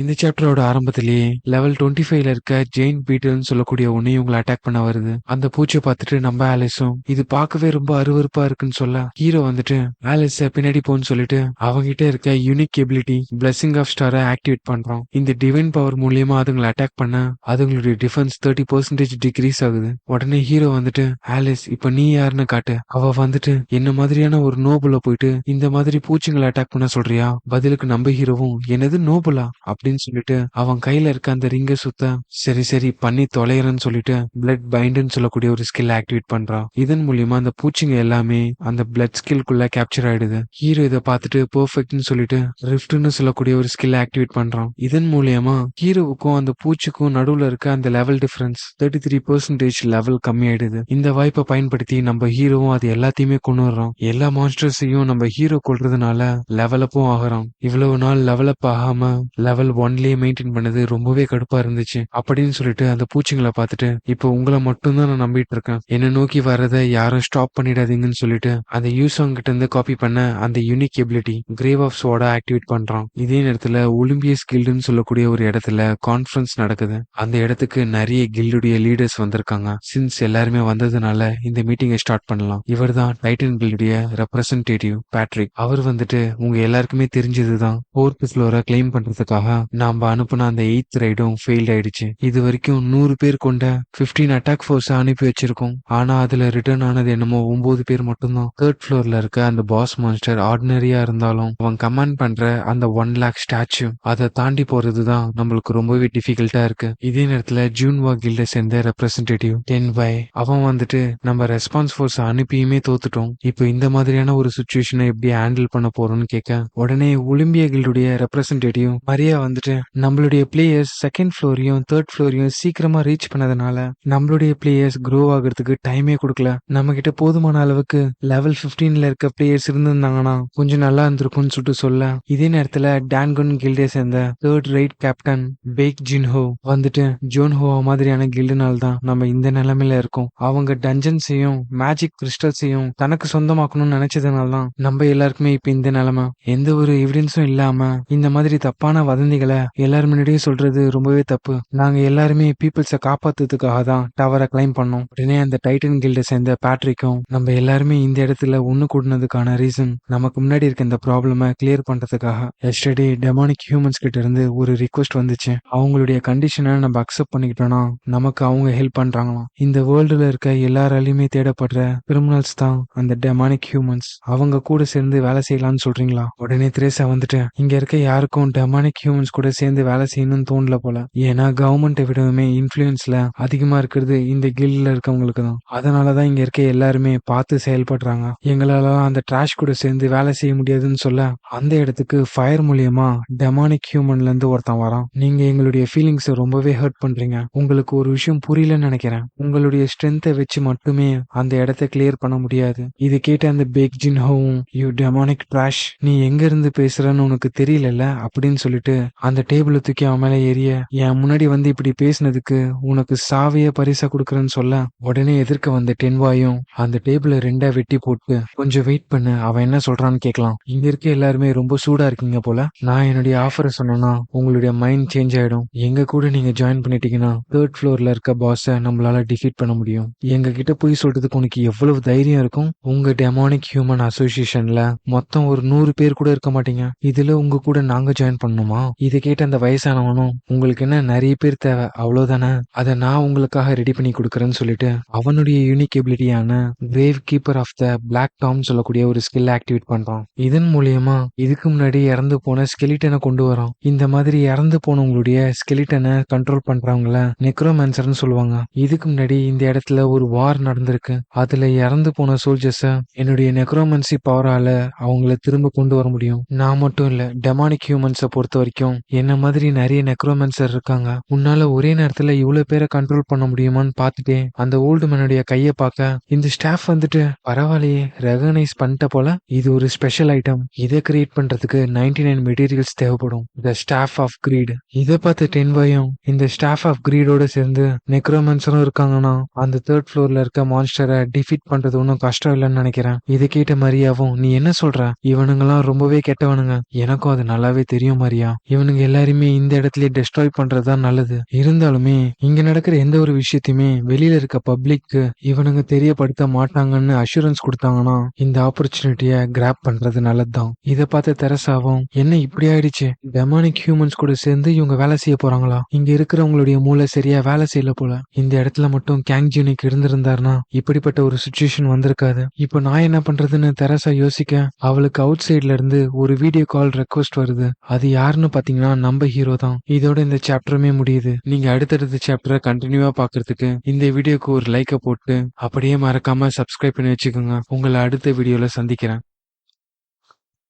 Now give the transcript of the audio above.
இந்த சாப்டரோட ஆரம்பத்திலேயே லெவல் 25ல இருக்க ஜெயின் பீட்டல்னு சொல்லக்கூடிய ஒண்ணு இவங்களை அட்டாக் பண்ண வருது. அந்த பூச்சியை பார்த்துட்டு நம்ம ஆலிஸும் இது பார்க்கவே ரொம்ப அருவருப்பா இருக்குன்னு சொல்ல ஹீரோ வந்துட்டு ஆலிஸ பின்னாடி போன்னு சொல்லிட்டு அவங்கிட்ட இருக்க யூனிக் எபிலிட்டி பிளஸிங் ஆஃப் ஸ்டாரை ஆக்டிவேட் பண்றோம். இந்த டிவைன் பவர் மூலியமா அதுங்களை அட்டாக் பண்ண அதுங்களுடைய டிஃபென்ஸ் 30% டிக்ரீஸ் ஆகுது. உடனே ஹீரோ வந்துட்டு ஆலிஸ் இப்ப நீ யாருன்னு காட்டு. அவ வந்துட்டு என்ன மாதிரியான ஒரு நோபுல போயிட்டு இந்த மாதிரி பூச்சிங்களை அட்டாக் பண்ண சொல்றியா? பதிலுக்கு நம்ம ஹீரோவும் என்னது நோபுலா அப்படின்னு சொல்லிட்டு அவன் கையில இருக்க அந்த ரிங்க சுத்த சரி சரி பண்ணி தொலைறன்னு சொல்லிட்டு பிளட் பைண்டுன்னு சொல்லக்கூடிய ஒரு ஸ்கில் ஆக்டிவேட் பண்றான். இதன் மூலியமா அந்த பூச்சிங்க எல்லாமே அந்த பிளட் ஸ்கில்குள்ள கேப்சர் ஆயிடுது. ஹீரோ இதை பார்த்துட்டு பெர்ஃபெக்ட்னு சொல்லிட்டு ரிஃப்ட்னு சொல்லக்கூடிய ஒரு ஸ்கில் ஆக்டிவேட் பண்றான். இதன் மூலியமா ஹீரோவுக்கும் அந்த பூச்சிக்கும் நடுவுல இருக்க அந்த லெவல் டிஃபரன்ஸ் 33% லெவல் கம்மி ஆயிடுது. இந்த வாய்ப்பை பயன்படுத்தி நம்ம ஹீரோவும் அது எல்லாத்தையுமே கொண்டு வர்றோம். எல்லா மான்ஸ்டர்ஸையும் நம்ம ஹீரோ கொள்றதுனால லெவல் அப்பும் ஆகிறோம். இவ்வளவு நாள் லெவல் அப் ஆகாம லெவல் 1லயே மெயின்டைன் பண்ணது ரொம்பவே கடுப்பா இருந்துச்சு அப்படின்னு சொல்லிட்டு அந்த பூச்சிங்களை பார்த்துட்டு இப்போ உங்களை மட்டும்தான் நான் நம்பிட்டு இருக்கேன். என்ன நோக்கி வர்றதை யாரும் ஸ்டாப் பண்ணிடாதீங்கன்னு சொல்லிட்டு அந்த யூசாங் கிட்ட இருந்து காப்பி பண்ண அந்த யூனிக் எபிலிட்டி கிரேவ் ஆஃப் ஸ்வார்டை ஆக்டிவேட் பண்றான். இதே நேரத்துல ஒலிம்பியஸ் கில்டுன்னு சொல்லக்கூடிய ஒரு இடத்துல கான்ஃபரன்ஸ் நடக்குது. அந்த இடத்துக்கு நிறைய கில்டுடைய லீடர்ஸ் வந்திருக்காங்க. சின்ஸ் எல்லாருமே வந்ததுனால இந்த மீட்டிங்கை ஸ்டார்ட் பண்ணலாம். இவர் தான் டைட்டன் கில்டுடைய ரெப்ரசன்டேட்டிவ் பேட்ரிக். அவர் வந்துட்டு உங்க எல்லாருக்குமே தெரிஞ்சதுதான் ஃபோர்த் ஃப்ளோரை கிளைம் பண்றதுக்காக நாம அனுப்புன அந்த 8th ரைடும் ஃபெயில் ஆயிடுச்சு. இது வரைக்கும் 100 பேர் கொண்ட 15 அட்டாக் ஃபோர்ஸ் அனுப்பி வச்சிருக்கோம். ஆனா அதுல ரிட்டர்ன் ஆனது என்னமோ 9 பேர் மட்டும்தான். 3rd ஃப்ளோர்ல இருக்க அந்த பாஸ் மான்ஸ்டர் ஆர்டினரியா இருந்தாலும் அவன் கமாண்ட் பண்ற அந்த 1 lakh ஸ்டாச்சு அதை தாண்டி போறதுதான் நம்மளுக்கு ரொம்பவே டிஃபிகல்ட்டா இருக்கு. இதே நேரத்துல ஜூன்வா கில்ட சேர்ந்த ரெப்ரசன்டேட்டிவ் 10 அவன் வந்துட்டு நம்ம ரெஸ்பான்ஸ் ஃபோர்ஸ் அனுப்பியுமே தோத்துட்டோம். இப்போ இந்த மாதிரியான ஒரு சுச்சுவேஷனை எப்படி ஹேண்டில் பண்ண போறோம்னு கேட்க உடனே ஒலிம்பியா கில்டுடைய ரெப்ரசன்டேட்டிவ் மரியா வந்துட்டு நம்மளுடைய பிளேயர்ஸ் 2nd ஃப்ளோரையும் 3rd ஃப்ளோரையும் சீக்கிரமா ரீச் பண்ணதுனால நம்மளுடைய பிளேயர்ஸ் க்ரோ ஆகிறதுக்கு டைமே கொடுக்கல. நம்ம கிட்ட போதுமான அளவுக்கு லெவல் 15ல இருக்க பிளேயர்ஸ் இருந்திருந்தாங்கன்னா கொஞ்சம் நல்லா இருந்திருக்கும்னு சொல்லிட்டு சொல்ல இதே நேரத்துல டான்கன் கில்டே சேர்ந்த 3rd ரைட் கேப்டன் பேக் ஜின்ஹோ வந்துட்டு ஜோன்ஹோ மாதிரியான கில்டுனால தான் நம்ம இந்த நிலைமையில இருக்கோம். அவங்க டஞ்சன்ஸையும் மேஜிக் கிறிஸ்டல்ஸையும் தனக்கு சொந்தமாக்கணும்னு நினைச்சதுனால தான் நம்ம எல்லாருக்குமே இப்ப இந்த நிலைமை. எந்த ஒரு எவிடன்ஸும் இல்லாம இந்த மாதிரி தப்பான வதந்திகளை எல்லாரும் முன்னாடியும் சொல்றது ரொம்பவே தப்பு. நாங்க எல்லாருமே பீப்புள்ஸ காப்பாத்துறதுக்காக தான் டவரை கிளைம் பண்ணோம். உடனே அந்த டைட்டன் கில்ட சேர்ந்த பேட்ரிக்கும் நம்ம எல்லாருமே இந்த இடத்துல ஒண்ணு கூடினதுக்கான ரீசன் நமக்கு முன்னாடி இருக்க இந்த ப்ராப்ளம கிளியர் பண்றதுக்காக. எஸ்டர்டே டெமானிக் ஹியூமன்ஸ் கிட்ட இருந்து ஒரு ரிக்வெஸ்ட் வந்துச்சு. அவங்களுடைய கண்டிஷனை நம்ம அக்செப்ட் பண்ணிக்கிட்டோம்னா நமக்கு அவங்க ஹெல்ப் பண்றாங்களாம். இந்த வேர்ல்டுல இருக்க எல்லாராலையுமே தேடப்படுற கிரிமினல்ஸ் தான் அந்த டெமானிக் ஹியூமன்ஸ். அவங்க கூட சேர்ந்து வேலை செய்யலாம்னு சொல்றீங்களா? உடனே திரேசா வந்துட்டு இங்க இருக்க யாருக்கும் டெமானிக் ஹியூமன்ஸ் கூட சேர்ந்து வேலை செய்யணும்னு தோணல போல. ஏன்னா கவர்மெண்ட்டை விடவுமே இன்ஃபுளுன்ஸ்ல அதிகமா இருக்கிறது இந்த கில்ட்ல இருக்கவங்களுக்கு தான். அதனாலதான் இங்க இருக்க எல்லாருமே பார்த்து செயல்படுறாங்க. எங்களால அந்த ட்ராஷ் கூட சேர்ந்து வேலை செய்ய முடியாதுன்னு சொல்ல அந்த இடத்துக்கு ஃபயர் மூலியமா டெமானிக் ஹியூமன்ல இருந்து ஒருத்தன் வரான். நீங்க எங்களுடைய ஃபீலிங்ஸ் ரொம்பவே ஹர்ட் பண்றீங்க. உங்களுக்கு ஒரு விஷயம் புரியலன்னு நினைக்கிறேன். உங்களுடைய ஸ்ட்ரென்த்தை வச்சு மட்டுமே அந்த இடத்தை கிளியர் பண்ண முடியாது. இது கேட்ட அந்த பேக் ஜின்ஹோவும் யூ டெமானிக் ட்ராஷ் நீ எங்க இருந்து பேசுறன்னு உனக்கு தெரியல அப்படின்னு சொல்லிட்டு அந்த டேபிள தூக்கி அவன் மேல ஏறிய என் முன்னாடி வந்து இப்படி பேசினதுக்கு உனக்கு சாவைய பரிசா கொடுக்கறேன்னு சொல்ல உடனே எதிர்க்க வந்த டென்வாயும் அந்த டேபிள 2 வெட்டி போட்டு கொஞ்சம் வெயிட் பண்ணு அவன் என்ன சொல்றான்னு கேட்கலாம். இங்க இருக்க எல்லாருமே ரொம்ப சூடா இருக்கீங்க போல. நான் என்னுடைய ஆஃபரை சொன்னா உங்களுடைய மைண்ட் சேஞ்ச் ஆயிடும். எங்க கூட நீங்க ஜாயின் பண்ணிட்டீங்கன்னா 3rd ஃப்ளோர்ல இருக்க பாஸ நம்மளால டிஃபீட் பண்ண முடியும். எங்க கிட்ட போய் சொல்றதுக்கு உனக்கு எவ்வளவு தைரியம் இருக்கும்? உங்க டெமானிக் ஹியூமன் அசோசியேஷன்ல மொத்தம் ஒரு 100 பேர் கூட இருக்க மாட்டீங்க. இதுல உங்க கூட நாங்க ஜாயின் பண்ணணுமா? இதை கேட்ட அந்த வயசானவனும் உங்களுக்கு என்ன நிறைய பேர் தேவை அவ்வளவுதானே, அதை நான் உங்களுக்காக ரெடி பண்ணி கொடுக்கறேன்னு சொல்லிட்டு அவனுடைய யூனிக் எபிலிட்டியான grave keeper of the black tomb சொல்லக்கூடிய ஒரு ஸ்கில் ஆக்டிவேட் பண்றான். இதன் மூலியமா இதுக்கு முன்னாடி இறந்து போன ஸ்கெலிட்டனை கொண்டு வரான். இந்த மாதிரி இறந்து போனவங்களுடைய ஸ்கெலிட்டனை கண்ட்ரோல் பண்றவங்கள நெக்ரோமான்சர்னு சொல்லுவாங்க. இதுக்கு முன்னாடி இந்த இடத்துல ஒரு வார் நடந்திருக்கு. அதுல இறந்து போன சோல்ஜர்ஸ என்னுடைய நெக்ரோமன்சி பவரால அவங்கள திரும்ப கொண்டு வர முடியும். நான் மட்டும் இல்ல, டெமானிக் ஹியூமன்ஸை பொறுத்த வரைக்கும் என்ன மாதிரி நிறைய நெக்ரோமன்சர் இருக்காங்க. உன்னால ஒரே நேரத்துல இவ்வளவு பேரை கண்ட்ரோல் பண்ண முடியுமான்னு பார்த்துட்டே அந்த ஓல்டு மேனுடைய கையை பார்க்க இந்த ஸ்டாஃப் வந்துட்டு பரவாயில்லையே ரெகனைஸ் பண்ணிட்ட போல. இது ஒரு ஸ்பெஷல் ஐட்டம். இதை கிரியேட் பண்றதுக்கு 99 மெட்டீரியல்ஸ் தேவைப்படும். The staff of greed. இதை பார்த்து டென்வாயும் இந்த ஸ்டாஃப் ஆஃப் கிரீடோட சேர்ந்து நெக்ரோமன்சரும் இருக்காங்கன்னா அந்த 3rd ஃப்ளோர்ல இருக்க மான்ஸ்டரை டிஃபீட் பண்றது ஒன்றும் கஷ்டம் இல்லைன்னு நினைக்கிறேன். இதை கேட்ட மரியாவும் நீ என்ன சொல்ற? இவனுங்கெல்லாம் ரொம்பவே கெட்டவனுங்க. எனக்கும் அது நல்லாவே தெரியும் மரியா. இவனுங்க இவனுங்க எல்லாரையுமே இந்த இடத்துலயே டெஸ்ட்ராய் பண்றதுதான் நல்லது. இருந்தாலுமே இங்க நடக்கிற எந்த ஒரு விஷயத்தையுமே வெளியில இருக்க பப்ளிக்கு இவனுங்க தெரியப்படுத்த மாட்டாங்கன்னு அஷூரன்ஸ் கொடுத்தாங்கன்னா இந்த ஆப்பர்ச்சுனிட்டிய கிராப் பண்றது நல்லதுதான். இத பார்த்த தெரசாவும் என்ன இப்படி ஆயிடுச்சு, டெமானிக் ஹியூமன்ஸ் கூட சேர்ந்து இவங்க வேலை செய்ய போறாங்களா, இங்க இருக்கிறவங்களுடைய மூளை சரியா வேலை செய்யல போல, இந்த இடத்துல மட்டும் கேங் ஜூனிக் இருந்திருந்தாருன்னா இப்படிப்பட்ட ஒரு சுச்சுவேஷன் வந்திருக்காது. இப்போ நான் என்ன பண்றதுன்னு தெரசா யோசிக்க அவளுக்கு அவுட் சைட்ல இருந்து ஒரு வீடியோ கால் ரெக்வஸ்ட் வருது. அது யாருன்னு பாத்தீங்கன்னா நம்ம ஹீரோ தான். இதோட இந்த சாப்டருமே முடியுது. நீங்க அடுத்தடுத்த சாப்டரை கண்டினியூவா பாக்குறதுக்கு இந்த வீடியோக்கு ஒரு லைக்கை போட்டு அப்படியே மறக்காம சப்ஸ்கிரைப் பண்ணி வச்சுக்கோங்க. உங்களை அடுத்த வீடியோல சந்திக்கிறேன்.